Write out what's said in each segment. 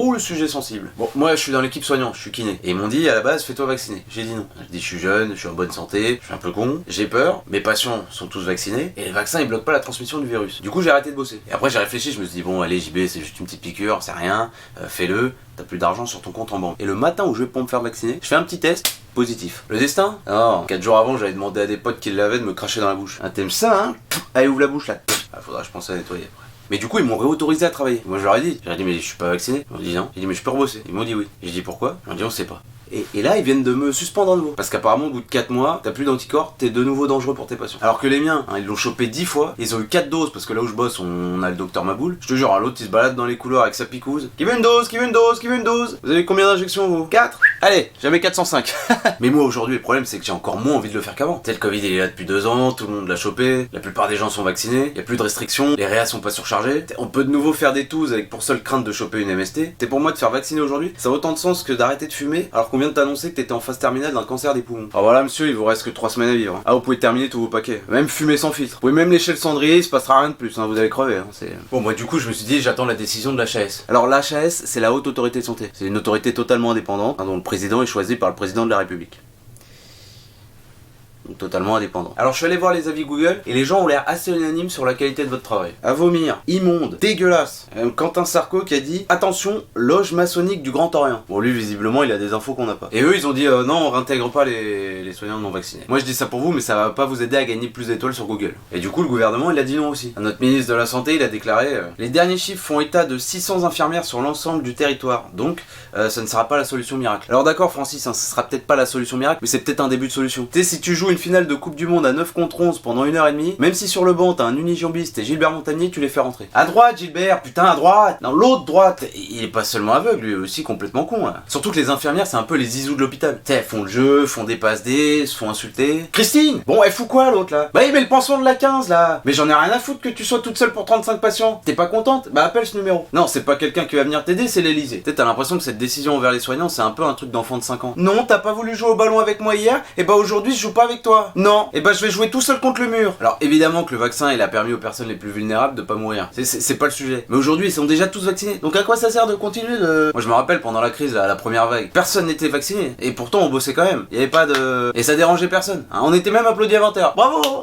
Oh, le sujet sensible. Bon, moi je suis dans l'équipe soignante, je suis kiné. Et ils m'ont dit à la base, fais-toi vacciner. J'ai dit non. J'ai dit je suis jeune, je suis en bonne santé, je suis un peu con, j'ai peur, mes patients sont tous vaccinés, et les vaccins ils bloquent pas la transmission du virus. Du coup j'ai arrêté de bosser. Et après j'ai réfléchi, je me suis dit bon allez JB, c'est juste une petite piqûre, c'est rien, fais-le, t'as plus d'argent sur ton compte en banque. Et le matin où je vais pour me faire vacciner, je fais un petit test. Positif. Le destin? Non. 4 jours avant, j'avais demandé à des potes qui l'avaient de me cracher dans la bouche. Ah, t'aimes ça, hein? Allez, ouvre la bouche là. Ah, faudra que je pense à nettoyer après. Mais du coup, ils m'ont réautorisé à travailler. Moi, je leur ai dit, mais je suis pas vacciné. Ils m'ont dit non. J'ai dit, mais je peux rebosser. Ils m'ont dit oui. J'ai dit pourquoi? Ils m'ont dit, on sait pas. Et là, ils viennent de me suspendre à nouveau. Parce qu'apparemment, au bout de 4 mois, t'as plus d'anticorps, t'es de nouveau dangereux pour tes patients. Alors que les miens, hein, ils l'ont chopé 10 fois, ils ont eu 4 doses, parce que là où je bosse, on a le docteur Maboul. Je te jure, hein, l'autre, il se balade dans les couloirs avec sa picouse. Qui veut une dose? Qui veut une dose? Qui veut une dose? Vous avez combien d'injections, vous? 4? Allez, jamais 405. Mais moi, aujourd'hui, le problème, c'est que j'ai encore moins envie de le faire qu'avant. Le Covid, il est là depuis 2 ans, tout le monde l'a chopé, la plupart des gens sont vaccinés, y a plus de restrictions, les réas sont pas surchargés. On peut de nouveau faire des touzes avec pour seule crainte de choper une MST. T'es pour moi de faire vacciner aujourd'hui, ça a autant de sens que d'arrêter de fumer, alors qu'on vient de t'annoncer que t'étais en phase terminale d'un cancer des poumons. Alors voilà monsieur, il vous reste que 3 semaines à vivre. Ah, vous pouvez terminer tous vos paquets. Même fumer sans filtre. Vous pouvez même lécher le cendrier, il se passera rien de plus, hein, vous allez crever. Hein, bon, moi du coup, je me suis dit, j'attends la décision de l'HAS. Alors l'HAS, c'est la Haute Autorité de Santé. C'est une autorité totalement indépendante, hein, dont le président est choisi par le président de la République. Donc totalement indépendant. Alors je suis allé voir les avis Google et les gens ont l'air assez unanimes sur la qualité de votre travail. À vomir, immonde, dégueulasse. Quentin Sarko qui a dit attention, loge maçonnique du Grand Orient. Bon lui visiblement il a des infos qu'on n'a pas. Et eux ils ont dit non on réintègre pas les soignants non vaccinés. Moi je dis ça pour vous mais ça va pas vous aider à gagner plus d'étoiles sur Google. Et du coup le gouvernement il a dit non aussi. Notre ministre de la Santé il a déclaré les derniers chiffres font état de 600 infirmières sur l'ensemble du territoire. Donc ça ne sera pas la solution miracle. Alors d'accord Francis, hein, ce sera peut-être pas la solution miracle mais c'est peut-être un début de solution. Tu sais si tu joues une finale de Coupe du Monde à 9 contre 11 pendant 1h30, même si sur le banc t'as un unijambiste et Gilbert Montagnier, tu les fais rentrer. À droite Gilbert, putain à droite. Non l'autre droite, il est pas seulement aveugle, lui aussi complètement con là. Surtout que les infirmières c'est un peu les zizous de l'hôpital. Tu sais, elles font le jeu, font des passes D, se font insulter. Christine, bon elle fout quoi l'autre là? Bah il met le pension de la 15 là. Mais j'en ai rien à foutre que tu sois toute seule pour 35 patients. T'es pas contente? Bah appelle ce numéro. Non c'est pas quelqu'un qui va venir t'aider, c'est l'Elysée. T'as l'impression que cette décision envers les soignants c'est un peu un truc d'enfant de 5 ans. Non t'as pas voulu jouer au ballon avec moi hier, et bah aujourd'hui je joue pas avec toi. Non, et bah je vais jouer tout seul contre le mur. Alors évidemment que le vaccin il a permis aux personnes les plus vulnérables de pas mourir. C'est pas le sujet. Mais aujourd'hui ils sont déjà tous vaccinés. Donc à quoi ça sert de continuer de... Moi je me rappelle pendant la crise, la première vague, personne n'était vacciné. Et pourtant on bossait quand même. Il y avait pas de... Et ça dérangeait personne. Hein, on était même applaudis à 20h. Bravo!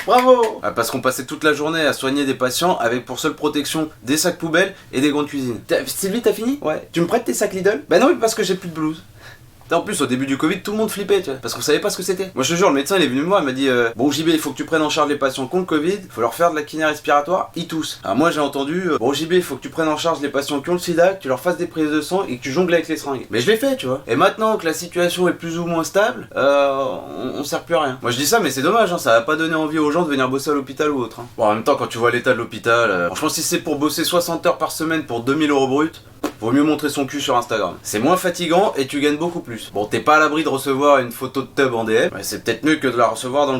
Bravo! Parce qu'on passait toute la journée à soigner des patients avec pour seule protection des sacs poubelles et des gants de cuisine. Sylvie t'as fini? Ouais. Tu me prêtes tes sacs Lidl? Bah non parce que j'ai plus de blouse. En plus, au début du Covid, tout le monde flippait, tu vois, parce qu'on savait pas ce que c'était. Moi, je te jure, le médecin, il est venu me voir, il m'a dit bon, JB, il faut que tu prennes en charge les patients qui ont le Covid, faut leur faire de la kiné respiratoire, ils toussent. Alors, moi, j'ai entendu bon, JB, il faut que tu prennes en charge les patients qui ont le sida, que tu leur fasses des prises de sang et que tu jongles avec les seringues. Mais je l'ai fait, tu vois. Et maintenant que la situation est plus ou moins stable, on sert plus à rien. Moi, je dis ça, mais c'est dommage, hein, ça va pas donner envie aux gens de venir bosser à l'hôpital ou autre. Hein. Bon, en même temps, quand tu vois l'état de l'hôpital, franchement, si c'est pour bosser 60 heures par semaine pour 2000 € brut, vaut mieux montrer son cul sur Instagram. C'est moins fatigant et tu gagnes beaucoup plus. Bon, t'es pas à l'abri de recevoir une photo de tub en DM, mais c'est peut-être mieux que de la recevoir dans le